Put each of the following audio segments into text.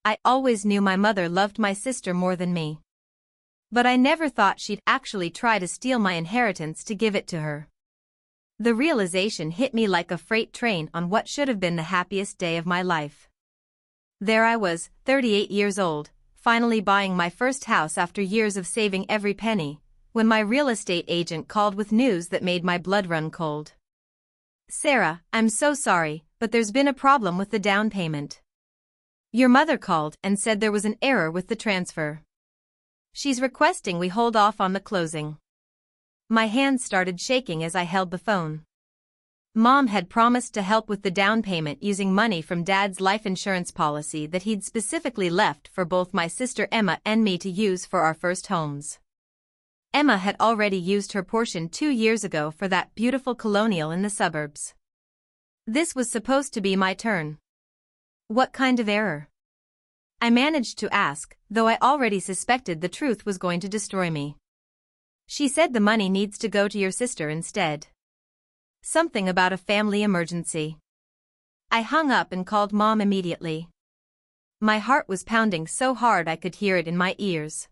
I always knew my mother loved my sister more than me. But I never thought she'd actually try to steal my inheritance to give it to her. The realization hit me like a freight train on what should have been the happiest day of my life. There I was, 38 years old, finally buying my first house after years of saving every penny, when my real estate agent called with news that made my blood run cold. "Sarah, I'm so sorry, but there's been a problem with the down payment. Your mother called and said there was an error with the transfer. She's requesting we hold off on the closing." My hands started shaking as I held the phone. Mom had promised to help with the down payment using money from Dad's life insurance policy that he'd specifically left for both my sister Emma and me to use for our first homes. Emma had already used her portion 2 years ago for that beautiful colonial in the suburbs. This was supposed to be my turn. What kind of error? I managed to ask, though I already suspected the truth was going to destroy me. She said the money needs to go to your sister instead. Something about a family emergency. I hung up and called Mom immediately. My heart was pounding so hard I could hear it in my ears.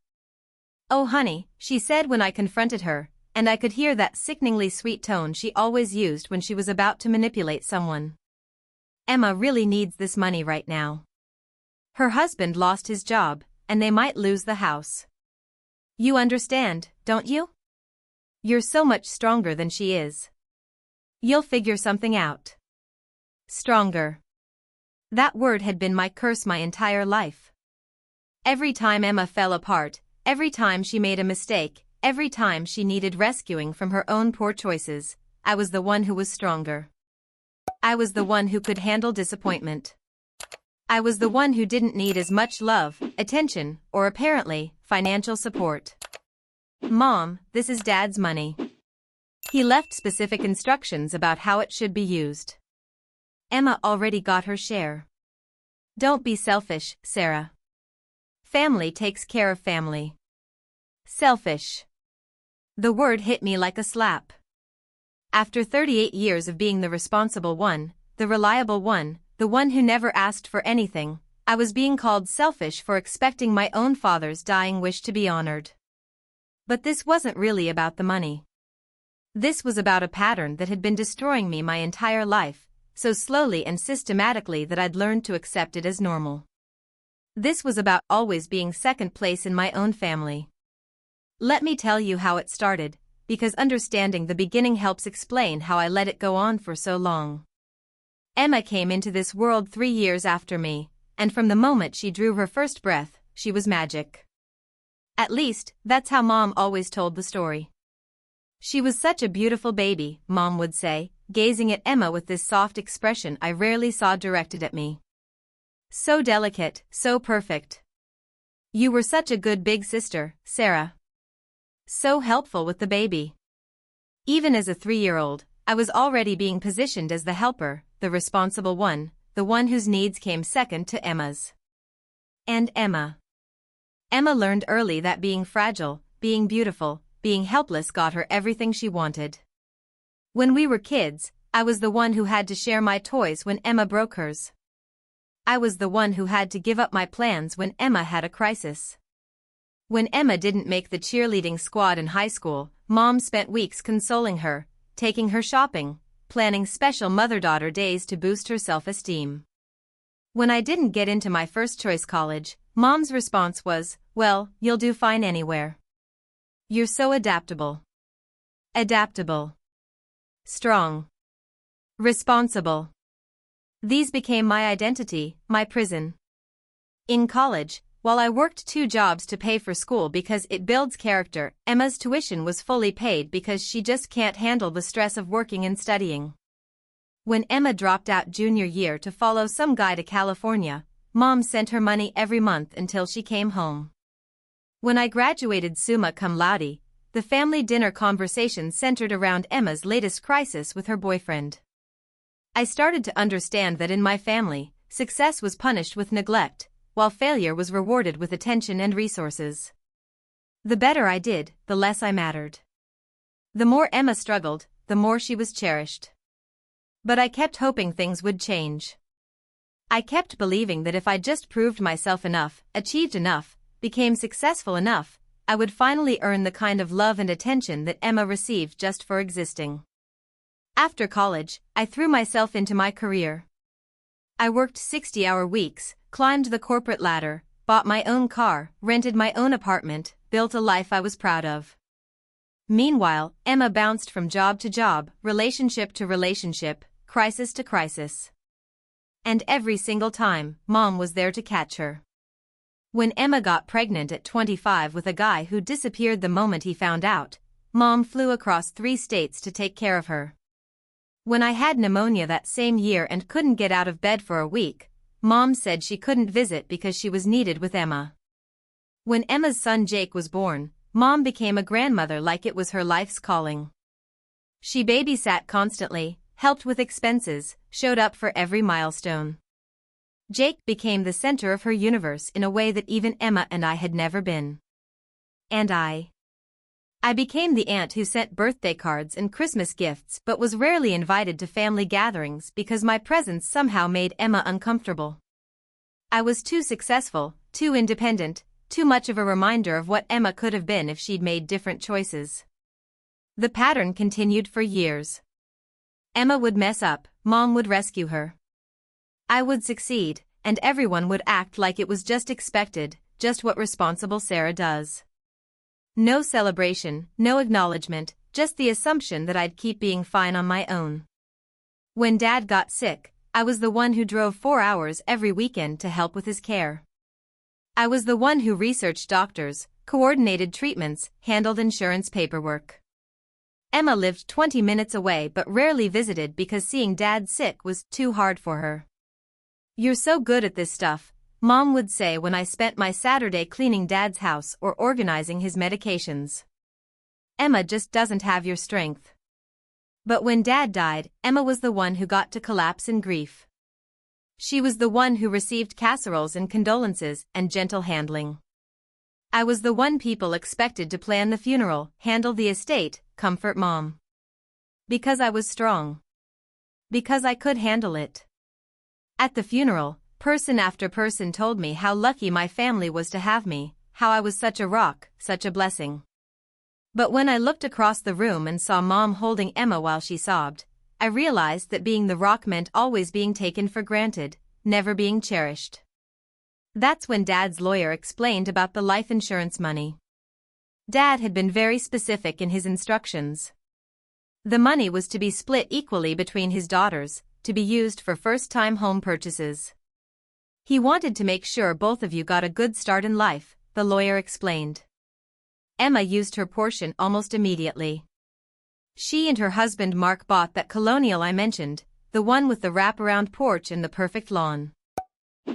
"Oh honey," she said when I confronted her, and I could hear that sickeningly sweet tone she always used when she was about to manipulate someone. "Emma really needs this money right now. Her husband lost his job, and they might lose the house. You understand, don't you? You're so much stronger than she is. You'll figure something out." Stronger. That word had been my curse my entire life. Every time Emma fell apart, every time she made a mistake, every time she needed rescuing from her own poor choices, I was the one who was stronger. I was the one who could handle disappointment. I was the one who didn't need as much love, attention, or apparently, financial support. "Mom, this is Dad's money. He left specific instructions about how it should be used. Emma already got her share. Don't be selfish, Sarah. Family takes care of family." Selfish. The word hit me like a slap. After 38 years of being the responsible one, the reliable one, the one who never asked for anything, I was being called selfish for expecting my own father's dying wish to be honored. But this wasn't really about the money. This was about a pattern that had been destroying me my entire life, so slowly and systematically that I'd learned to accept it as normal. This was about always being second place in my own family. Let me tell you how it started, because understanding the beginning helps explain how I let it go on for so long. Emma came into this world 3 years after me, and from the moment she drew her first breath, she was magic. At least, that's how Mom always told the story. "She was such a beautiful baby," Mom would say, gazing at Emma with this soft expression I rarely saw directed at me. "So delicate, so perfect. You were such a good big sister, Sarah. So helpful with the baby." Even as a 3-year-old, I was already being positioned as the helper, the responsible one, the one whose needs came second to Emma's. And Emma. Emma learned early that being fragile, being beautiful, being helpless got her everything she wanted. When we were kids, I was the one who had to share my toys when Emma broke hers. I was the one who had to give up my plans when Emma had a crisis. When Emma didn't make the cheerleading squad in high school, Mom spent weeks consoling her, taking her shopping, planning special mother-daughter days to boost her self-esteem. When I didn't get into my first choice college, Mom's response was, "Well, you'll do fine anywhere. You're so adaptable." Adaptable. Strong. Responsible. These became my identity, my prison. In college, while I worked 2 jobs to pay for school because it builds character, Emma's tuition was fully paid because she just can't handle the stress of working and studying. When Emma dropped out junior year to follow some guy to California, Mom sent her money every month until she came home. When I graduated summa cum laude, the family dinner conversation centered around Emma's latest crisis with her boyfriend. I started to understand that in my family, success was punished with neglect, while failure was rewarded with attention and resources. The better I did, the less I mattered. The more Emma struggled, the more she was cherished. But I kept hoping things would change. I kept believing that if I just proved myself enough, achieved enough, became successful enough, I would finally earn the kind of love and attention that Emma received just for existing. After college, I threw myself into my career. I worked 60-hour weeks, climbed the corporate ladder, bought my own car, rented my own apartment, built a life I was proud of. Meanwhile, Emma bounced from job to job, relationship to relationship, crisis to crisis. And every single time, Mom was there to catch her. When Emma got pregnant at 25 with a guy who disappeared the moment he found out, Mom flew across 3 states to take care of her. When I had pneumonia that same year and couldn't get out of bed for a week, Mom said she couldn't visit because she was needed with Emma. When Emma's son Jake was born, Mom became a grandmother like it was her life's calling. She babysat constantly, helped with expenses, showed up for every milestone. Jake became the center of her universe in a way that even Emma and I had never been. And I became the aunt who sent birthday cards and Christmas gifts but was rarely invited to family gatherings because my presence somehow made Emma uncomfortable. I was too successful, too independent, too much of a reminder of what Emma could have been if she'd made different choices. The pattern continued for years. Emma would mess up, Mom would rescue her. I would succeed, and everyone would act like it was just expected, just what responsible Sarah does. No celebration, no acknowledgement, just the assumption that I'd keep being fine on my own. When Dad got sick, I was the one who drove 4 hours every weekend to help with his care. I was the one who researched doctors, coordinated treatments, handled insurance paperwork. Emma lived 20 minutes away but rarely visited because seeing Dad sick was too hard for her. "You're so good at this stuff," Mom would say when I spent my Saturday cleaning Dad's house or organizing his medications. "Emma just doesn't have your strength." But when Dad died, Emma was the one who got to collapse in grief. She was the one who received casseroles and condolences and gentle handling. I was the one people expected to plan the funeral, handle the estate, comfort Mom. Because I was strong. Because I could handle it. At the funeral, person after person told me how lucky my family was to have me, how I was such a rock, such a blessing. But when I looked across the room and saw Mom holding Emma while she sobbed, I realized that being the rock meant always being taken for granted, never being cherished. That's when Dad's lawyer explained about the life insurance money. Dad had been very specific in his instructions. The money was to be split equally between his daughters, to be used for first-time home purchases. He wanted to make sure both of you got a good start in life, the lawyer explained. Emma used her portion almost immediately. She and her husband Mark bought that colonial I mentioned, the one with the wraparound porch and the perfect lawn.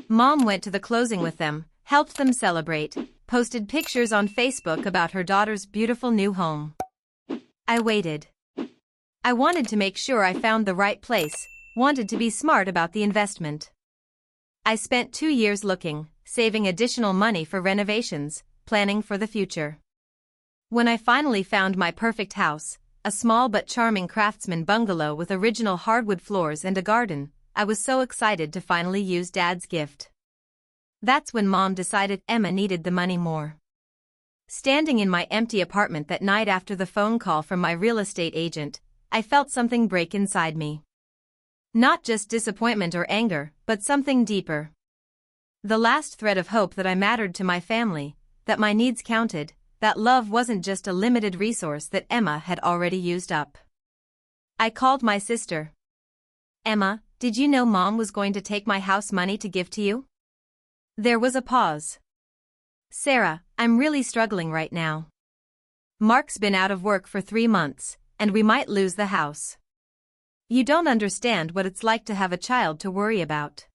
Mom went to the closing with them, helped them celebrate, posted pictures on Facebook about her daughter's beautiful new home. I waited. I wanted to make sure I found the right place, wanted to be smart about the investment. I spent 2 years looking, saving additional money for renovations, planning for the future. When I finally found my perfect house, a small but charming craftsman bungalow with original hardwood floors and a garden, I was so excited to finally use Dad's gift. That's when Mom decided Emma needed the money more. Standing in my empty apartment that night after the phone call from my real estate agent, I felt something break inside me. Not just disappointment or anger, but something deeper. The last thread of hope that I mattered to my family, that my needs counted, that love wasn't just a limited resource that Emma had already used up. I called my sister. "Emma, did you know Mom was going to take my house money to give to you?" There was a pause. "Sarah, I'm really struggling right now. Mark's been out of work for 3 months, and we might lose the house. You don't understand what it's like to have a child to worry about.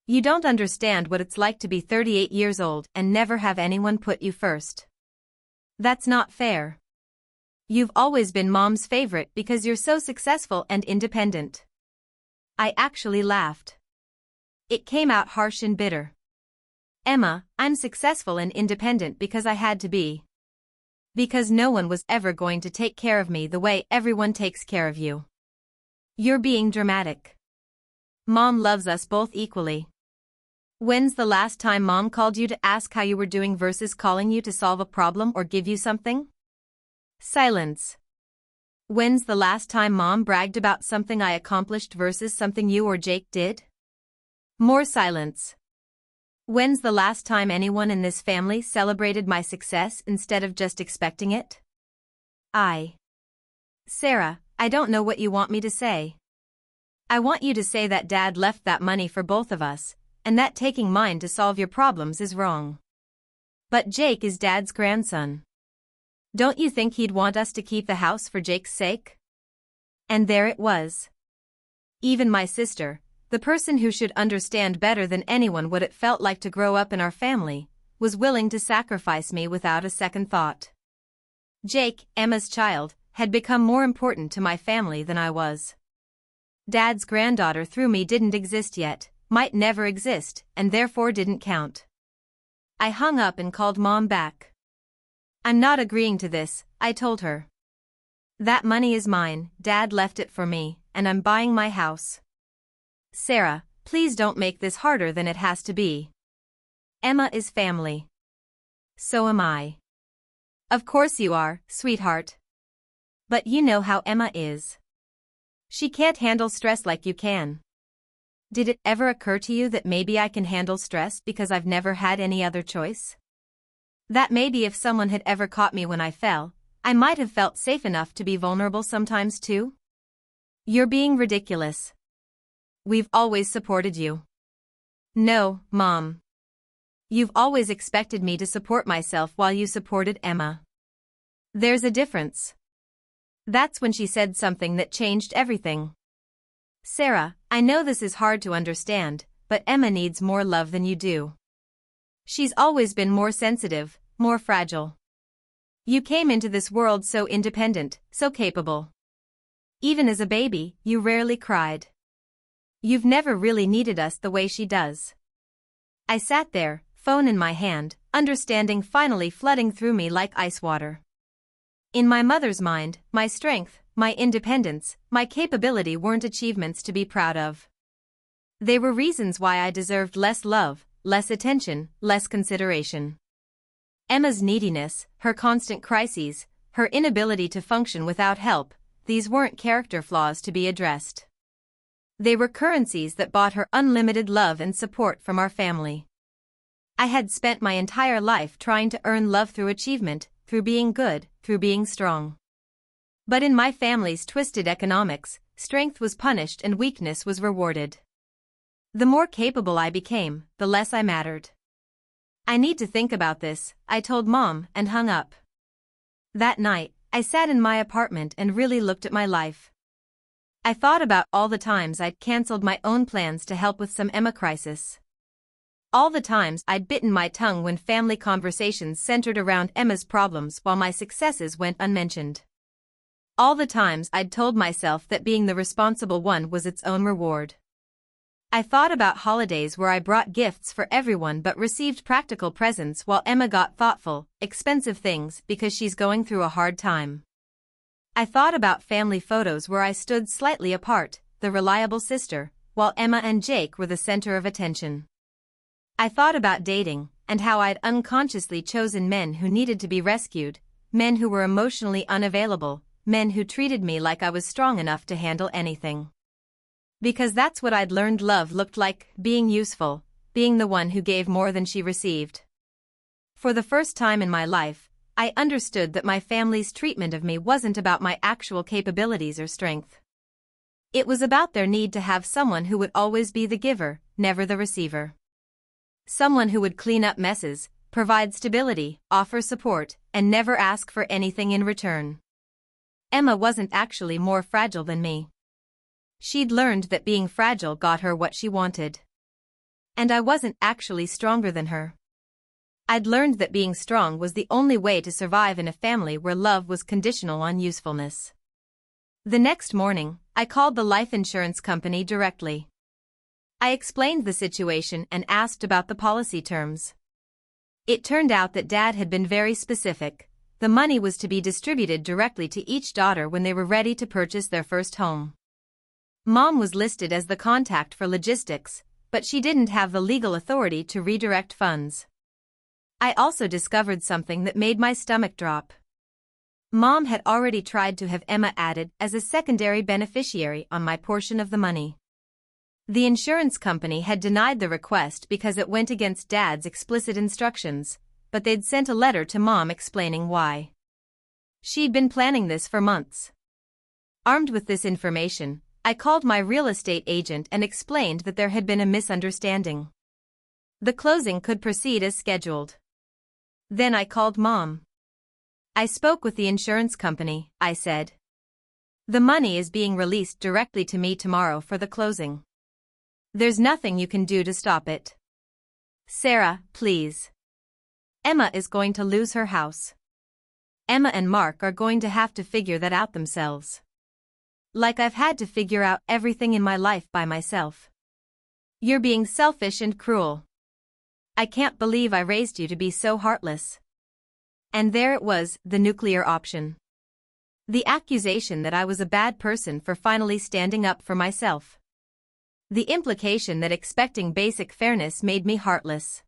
You don't understand what it's like to be 38 years old and never have anyone put you first. That's not fair. You've always been Mom's favorite because you're so successful and independent." I actually laughed. It came out harsh and bitter. "Emma, I'm successful and independent because I had to be. Because no one was ever going to take care of me the way everyone takes care of you. You're being dramatic." Mom loves us both equally. When's the last time Mom called you to ask how you were doing versus calling you to solve a problem or give you something? Silence. When's the last time Mom bragged about something I accomplished versus something you or Jake did? More silence. When's the last time anyone in this family celebrated my success instead of just expecting it? Sarah, I don't know what you want me to say. I want you to say that Dad left that money for both of us, and that taking mine to solve your problems is wrong. But Jake is Dad's grandson. Don't you think he'd want us to keep the house for Jake's sake? And there it was. Even my sister, the person who should understand better than anyone what it felt like to grow up in our family, was willing to sacrifice me without a second thought. Jake, Emma's child, had become more important to my family than I was. Dad's granddaughter through me didn't exist yet, might never exist, and therefore didn't count. I hung up and called Mom back. I'm not agreeing to this, I told her. That money is mine, Dad left it for me, and I'm buying my house. Sarah, please don't make this harder than it has to be. Emma is family. So am I. Of course you are, sweetheart. But you know how Emma is. She can't handle stress like you can. Did it ever occur to you that maybe I can handle stress because I've never had any other choice? That maybe if someone had ever caught me when I fell, I might have felt safe enough to be vulnerable sometimes too? You're being ridiculous. We've always supported you. No, Mom. You've always expected me to support myself while you supported Emma. There's a difference. That's when she said something that changed everything. Sarah, I know this is hard to understand, but Emma needs more love than you do. She's always been more sensitive, more fragile. You came into this world so independent, so capable. Even as a baby, you rarely cried. You've never really needed us the way she does. I sat there, phone in my hand, understanding finally flooding through me like ice water. In my mother's mind, my strength, my independence, my capability weren't achievements to be proud of. They were reasons why I deserved less love, less attention, less consideration. Emma's neediness, her constant crises, her inability to function without help, these weren't character flaws to be addressed. They were currencies that bought her unlimited love and support from our family. I had spent my entire life trying to earn love through achievement, through being good, through being strong. But in my family's twisted economics, strength was punished and weakness was rewarded. The more capable I became, the less I mattered. I need to think about this, I told Mom and hung up. That night, I sat in my apartment and really looked at my life. I thought about all the times I'd cancelled my own plans to help with some Emma crisis. All the times I'd bitten my tongue when family conversations centered around Emma's problems while my successes went unmentioned. All the times I'd told myself that being the responsible one was its own reward. I thought about holidays where I brought gifts for everyone but received practical presents while Emma got thoughtful, expensive things because she's going through a hard time. I thought about family photos where I stood slightly apart, the reliable sister, while Emma and Jake were the center of attention. I thought about dating, and how I'd unconsciously chosen men who needed to be rescued, men who were emotionally unavailable, men who treated me like I was strong enough to handle anything. Because that's what I'd learned love looked like, being useful, being the one who gave more than she received. For the first time in my life, I understood that my family's treatment of me wasn't about my actual capabilities or strength. It was about their need to have someone who would always be the giver, never the receiver. Someone who would clean up messes, provide stability, offer support, and never ask for anything in return. Emma wasn't actually more fragile than me. She'd learned that being fragile got her what she wanted. And I wasn't actually stronger than her. I'd learned that being strong was the only way to survive in a family where love was conditional on usefulness. The next morning, I called the life insurance company directly. I explained the situation and asked about the policy terms. It turned out that Dad had been very specific. The money was to be distributed directly to each daughter when they were ready to purchase their first home. Mom was listed as the contact for logistics, but she didn't have the legal authority to redirect funds. I also discovered something that made my stomach drop. Mom had already tried to have Emma added as a secondary beneficiary on my portion of the money. The insurance company had denied the request because it went against Dad's explicit instructions, but they'd sent a letter to Mom explaining why. She'd been planning this for months. Armed with this information, I called my real estate agent and explained that there had been a misunderstanding. The closing could proceed as scheduled. Then I called Mom. I spoke with the insurance company, I said. The money is being released directly to me tomorrow for the closing. There's nothing you can do to stop it. Sarah, please. Emma is going to lose her house. Emma and Mark are going to have to figure that out themselves. Like I've had to figure out everything in my life by myself. You're being selfish and cruel. I can't believe I raised you to be so heartless. And there it was, the nuclear option. The accusation that I was a bad person for finally standing up for myself. The implication that expecting basic fairness made me heartless.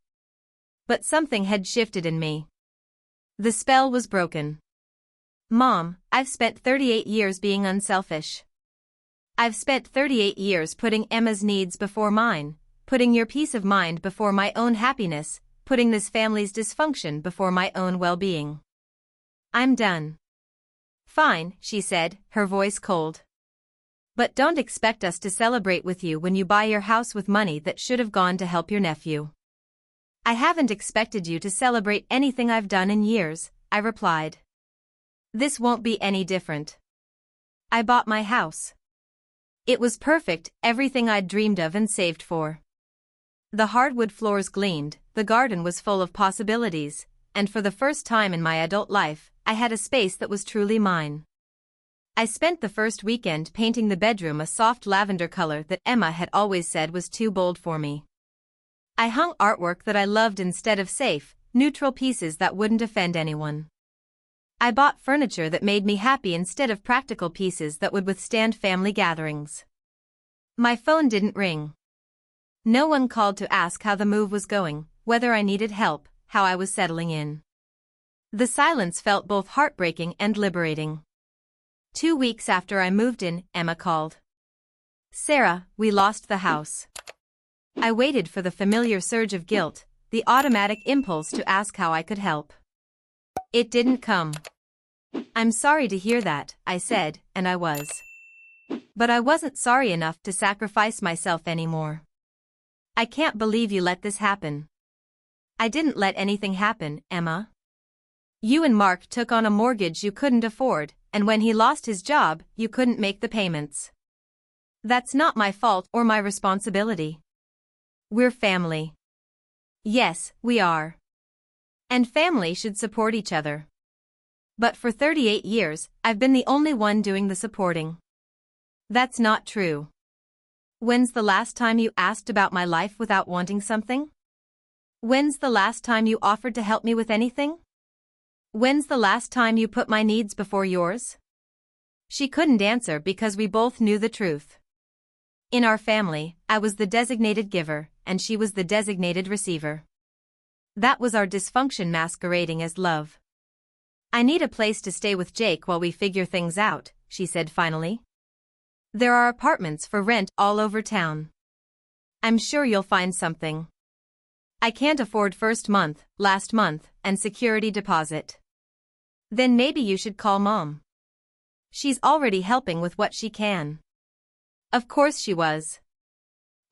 But something had shifted in me. The spell was broken. Mom, I've spent 38 years being unselfish. I've spent 38 years putting Emma's needs before mine, putting your peace of mind before my own happiness, putting this family's dysfunction before my own well-being. I'm done. Fine, she said, her voice cold. But don't expect us to celebrate with you when you buy your house with money that should have gone to help your nephew. I haven't expected you to celebrate anything I've done in years, I replied. This won't be any different. I bought my house. It was perfect, everything I'd dreamed of and saved for. The hardwood floors gleamed, the garden was full of possibilities, and for the first time in my adult life, I had a space that was truly mine. I spent the first weekend painting the bedroom a soft lavender color that Emma had always said was too bold for me. I hung artwork that I loved instead of safe, neutral pieces that wouldn't offend anyone. I bought furniture that made me happy instead of practical pieces that would withstand family gatherings. My phone didn't ring. No one called to ask how the move was going, whether I needed help, how I was settling in. The silence felt both heartbreaking and liberating. 2 weeks after I moved in, Emma called. Sarah, we lost the house. I waited for the familiar surge of guilt, the automatic impulse to ask how I could help. It didn't come. I'm sorry to hear that, I said, and I was. But I wasn't sorry enough to sacrifice myself anymore. I can't believe you let this happen. I didn't let anything happen, Emma. You and Mark took on a mortgage you couldn't afford, and when he lost his job, you couldn't make the payments. That's not my fault or my responsibility. We're family. Yes, we are. And family should support each other. But for 38 years, I've been the only one doing the supporting. That's not true. When's the last time you asked about my life without wanting something? When's the last time you offered to help me with anything? When's the last time you put my needs before yours? She couldn't answer because we both knew the truth. In our family, I was the designated giver, and she was the designated receiver. That was our dysfunction masquerading as love. I need a place to stay with Jake while we figure things out, she said finally. There are apartments for rent all over town. I'm sure you'll find something. I can't afford first month, last month, and security deposit. Then maybe you should call Mom. She's already helping with what she can. Of course she was.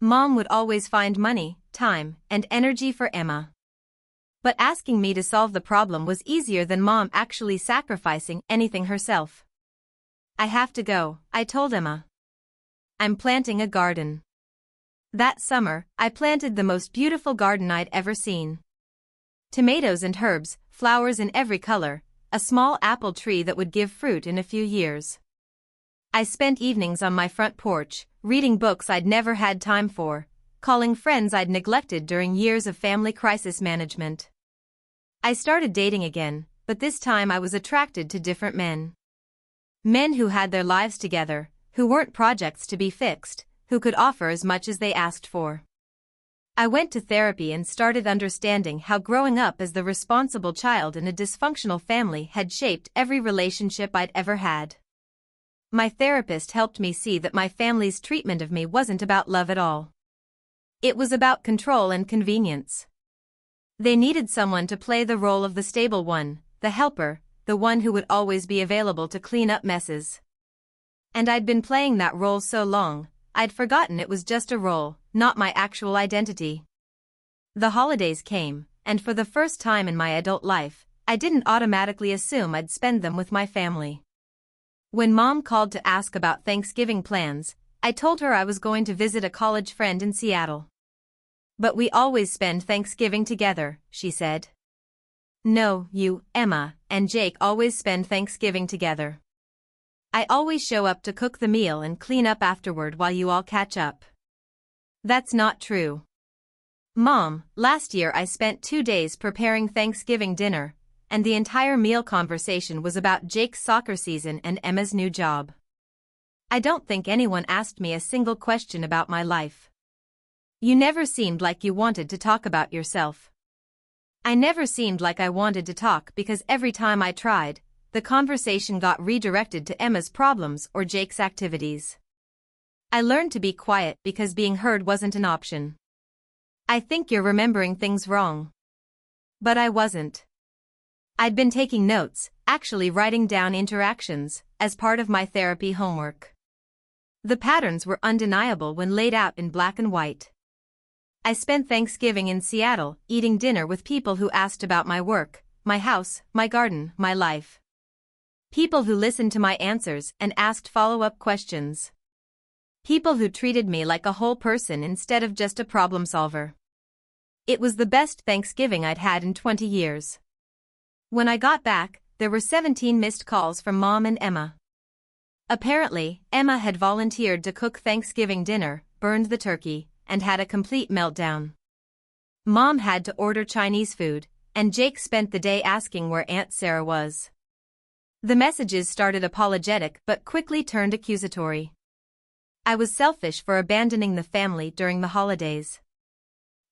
Mom would always find money, time, and energy for Emma. But asking me to solve the problem was easier than Mom actually sacrificing anything herself. I have to go, I told Emma. I'm planting a garden. That summer, I planted the most beautiful garden I'd ever seen. Tomatoes and herbs, flowers in every color, a small apple tree that would give fruit in a few years. I spent evenings on my front porch, reading books I'd never had time for, calling friends I'd neglected during years of family crisis management. I started dating again, but this time I was attracted to different men. Men who had their lives together, who weren't projects to be fixed, who could offer as much as they asked for. I went to therapy and started understanding how growing up as the responsible child in a dysfunctional family had shaped every relationship I'd ever had. My therapist helped me see that my family's treatment of me wasn't about love at all. It was about control and convenience. They needed someone to play the role of the stable one, the helper, the one who would always be available to clean up messes. And I'd been playing that role so long, I'd forgotten it was just a role, not my actual identity. The holidays came, and for the first time in my adult life, I didn't automatically assume I'd spend them with my family. When Mom called to ask about Thanksgiving plans, I told her I was going to visit a college friend in Seattle. "But we always spend Thanksgiving together," she said. "No, you, Emma, and Jake always spend Thanksgiving together. I always show up to cook the meal and clean up afterward while you all catch up." "That's not true." "Mom, last year I spent 2 days preparing Thanksgiving dinner, and the entire meal conversation was about Jake's soccer season and Emma's new job. I don't think anyone asked me a single question about my life. You never seemed like you wanted to talk about yourself. I never seemed like I wanted to talk because every time I tried, the conversation got redirected to Emma's problems or Jake's activities. I learned to be quiet because being heard wasn't an option." "I think you're remembering things wrong." But I wasn't. I'd been taking notes, actually writing down interactions, as part of my therapy homework. The patterns were undeniable when laid out in black and white. I spent Thanksgiving in Seattle, eating dinner with people who asked about my work, my house, my garden, my life. People who listened to my answers and asked follow-up questions. People who treated me like a whole person instead of just a problem solver. It was the best Thanksgiving I'd had in 20 years. When I got back, there were 17 missed calls from Mom and Emma. Apparently, Emma had volunteered to cook Thanksgiving dinner, burned the turkey, and had a complete meltdown. Mom had to order Chinese food, and Jake spent the day asking where Aunt Sarah was. The messages started apologetic but quickly turned accusatory. I was selfish for abandoning the family during the holidays.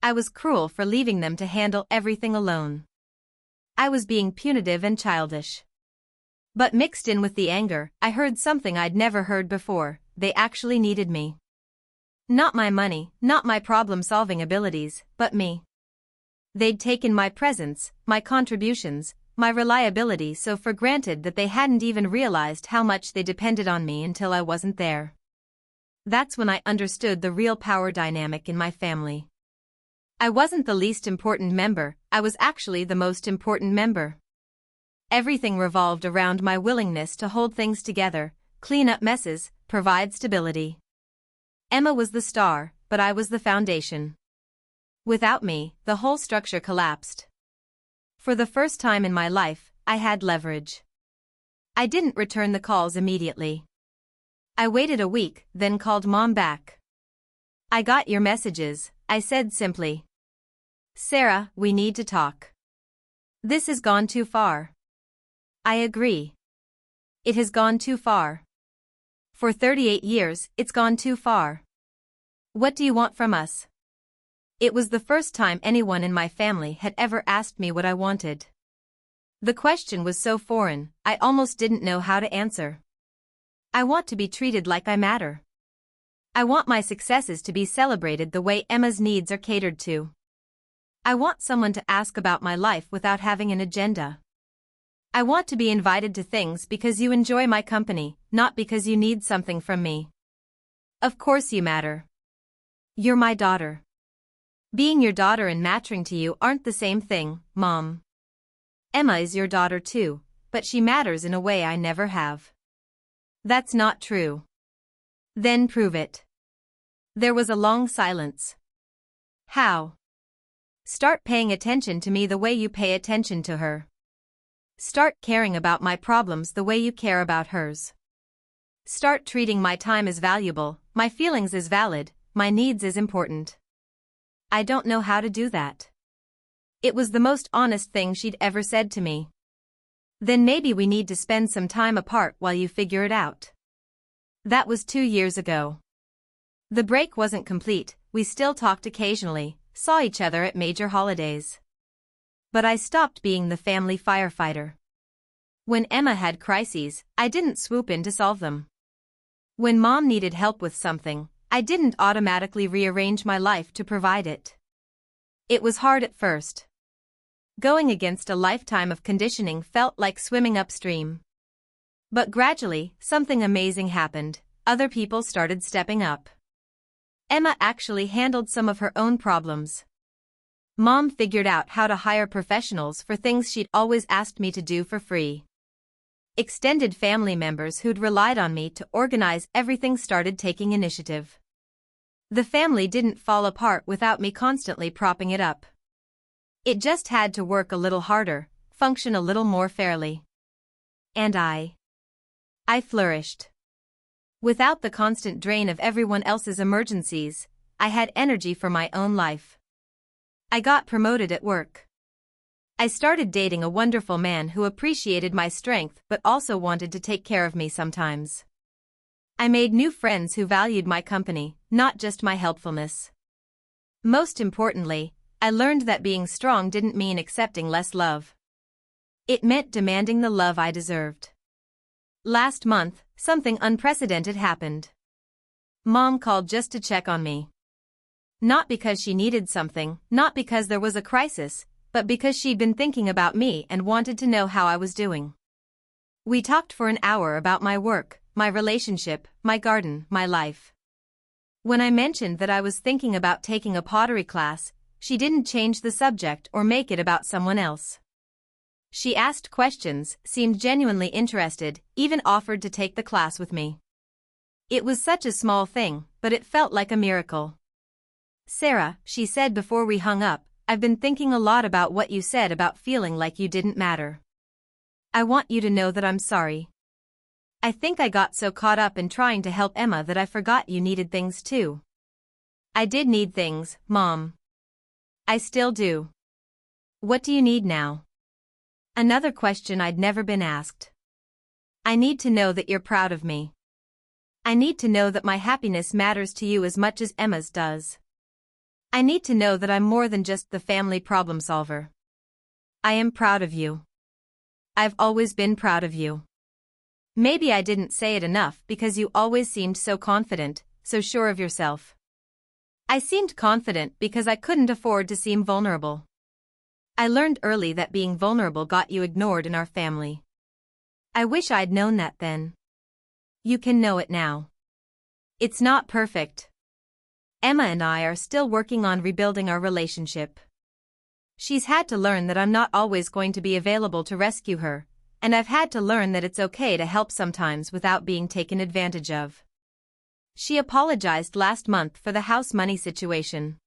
I was cruel for leaving them to handle everything alone. I was being punitive and childish. But mixed in with the anger, I heard something I'd never heard before: they actually needed me. Not my money, not my problem-solving abilities, but me. They'd taken my presence, my contributions, my reliability so for granted that they hadn't even realized how much they depended on me until I wasn't there. That's when I understood the real power dynamic in my family. I wasn't the least important member, I was actually the most important member. Everything revolved around my willingness to hold things together, clean up messes, provide stability. Emma was the star, but I was the foundation. Without me, the whole structure collapsed. For the first time in my life, I had leverage. I didn't return the calls immediately. I waited a week, then called Mom back. "I got your messages," I said simply. "Sarah, we need to talk. This has gone too far." "I agree. It has gone too far. For 38 years, it's gone too far. What do you want from us?" It was the first time anyone in my family had ever asked me what I wanted. The question was so foreign, I almost didn't know how to answer. I want to be treated like I matter. I want my successes to be celebrated the way Emma's needs are catered to. I want someone to ask about my life without having an agenda. I want to be invited to things because you enjoy my company, not because you need something from me. Of course you matter. You're my daughter. Being your daughter and mattering to you aren't the same thing, Mom. Emma is your daughter too, but she matters in a way I never have. That's not true. Then prove it. There was a long silence. How? Start paying attention to me the way you pay attention to her. Start caring about my problems the way you care about hers. Start treating my time as valuable, my feelings as valid, my needs as important. I don't know how to do that. It was the most honest thing she'd ever said to me. Then maybe we need to spend some time apart while you figure it out. That was 2 years ago. The break wasn't complete, we still talked occasionally, saw each other at major holidays. But I stopped being the family firefighter. When Emma had crises, I didn't swoop in to solve them. When Mom needed help with something, I didn't automatically rearrange my life to provide it. It was hard at first. Going against a lifetime of conditioning felt like swimming upstream. But gradually, something amazing happened. Other people started stepping up. Emma actually handled some of her own problems. Mom figured out how to hire professionals for things she'd always asked me to do for free. Extended family members who'd relied on me to organize everything started taking initiative. The family didn't fall apart without me constantly propping it up. It just had to work a little harder, function a little more fairly. And I flourished. Without the constant drain of everyone else's emergencies, I had energy for my own life. I got promoted at work. I started dating a wonderful man who appreciated my strength but also wanted to take care of me sometimes. I made new friends who valued my company, not just my helpfulness. Most importantly, I learned that being strong didn't mean accepting less love. It meant demanding the love I deserved. Last month, something unprecedented happened. Mom called just to check on me. Not because she needed something, not because there was a crisis, but because she'd been thinking about me and wanted to know how I was doing. We talked for an hour about my work, my relationship, my garden, my life. When I mentioned that I was thinking about taking a pottery class, she didn't change the subject or make it about someone else. She asked questions, seemed genuinely interested, even offered to take the class with me. It was such a small thing, but it felt like a miracle. "Sarah," she said before we hung up, "I've been thinking a lot about what you said about feeling like you didn't matter. I want you to know that I'm sorry. I think I got so caught up in trying to help Emma that I forgot you needed things too." I did need things, Mom. I still do. What do you need now? Another question I'd never been asked. I need to know that you're proud of me. I need to know that my happiness matters to you as much as Emma's does. I need to know that I'm more than just the family problem solver. I am proud of you. I've always been proud of you. Maybe I didn't say it enough because you always seemed so confident, so sure of yourself. I seemed confident because I couldn't afford to seem vulnerable. I learned early that being vulnerable got you ignored in our family. I wish I'd known that then. You can know it now. It's not perfect. Emma and I are still working on rebuilding our relationship. She's had to learn that I'm not always going to be available to rescue her, and I've had to learn that it's okay to help sometimes without being taken advantage of. She apologized last month for the house money situation.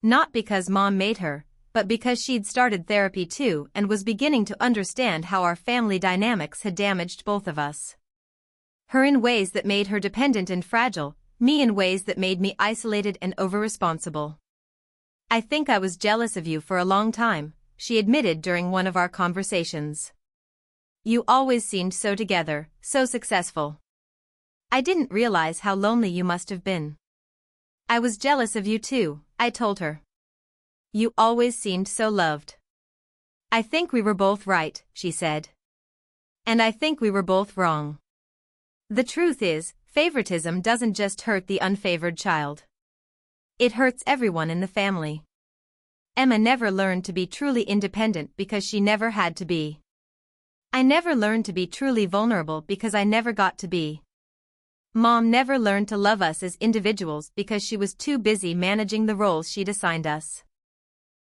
Not because Mom made her, but because she'd started therapy too and was beginning to understand how our family dynamics had damaged both of us. Her in ways that made her dependent and fragile, me in ways that made me isolated and over-responsible. "I think I was jealous of you for a long time," she admitted during one of our conversations. "You always seemed so together, so successful. I didn't realize how lonely you must have been." "I was jealous of you too," I told her. "You always seemed so loved." "I think we were both right," she said. "And I think we were both wrong. The truth is, favoritism doesn't just hurt the unfavored child. It hurts everyone in the family." Emma never learned to be truly independent because she never had to be. I never learned to be truly vulnerable because I never got to be. Mom never learned to love us as individuals because she was too busy managing the roles she'd assigned us.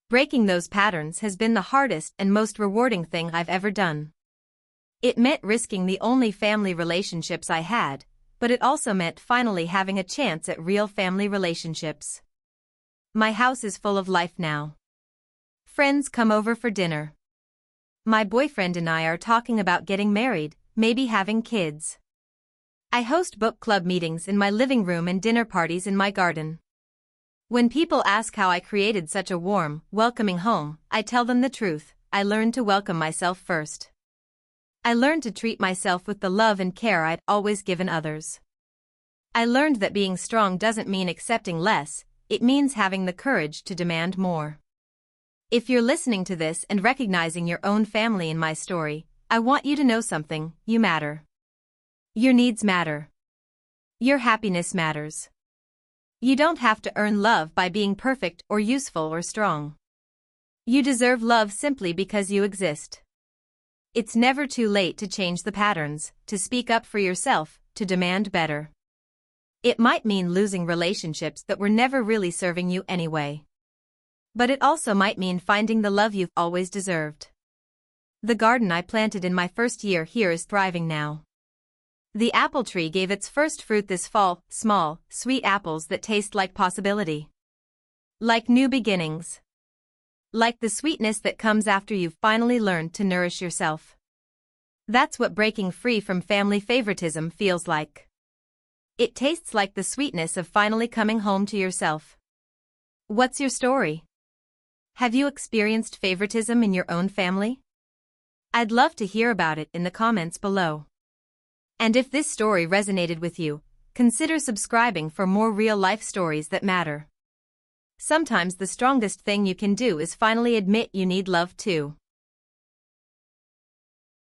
Breaking those patterns has been the hardest and most rewarding thing I've ever done. It meant risking the only family relationships I had, but it also meant finally having a chance at real family relationships. My house is full of life now. Friends come over for dinner. My boyfriend and I are talking about getting married, maybe having kids. I host book club meetings in my living room and dinner parties in my garden. When people ask how I created such a warm, welcoming home, I tell them the truth: I learned to welcome myself first. I learned to treat myself with the love and care I'd always given others. I learned that being strong doesn't mean accepting less, it means having the courage to demand more. If you're listening to this and recognizing your own family in my story, I want you to know something: you matter. Your needs matter. Your happiness matters. You don't have to earn love by being perfect or useful or strong. You deserve love simply because you exist. It's never too late to change the patterns, to speak up for yourself, to demand better. It might mean losing relationships that were never really serving you anyway. But it also might mean finding the love you've always deserved. The garden I planted in my first year here is thriving now. The apple tree gave its first fruit this fall, small, sweet apples that taste like possibility. Like new beginnings. Like the sweetness that comes after you've finally learned to nourish yourself. That's what breaking free from family favoritism feels like. It tastes like the sweetness of finally coming home to yourself. What's your story? Have you experienced favoritism in your own family? I'd love to hear about it in the comments below. And if this story resonated with you, consider subscribing for more real-life stories that matter. Sometimes the strongest thing you can do is finally admit you need love too.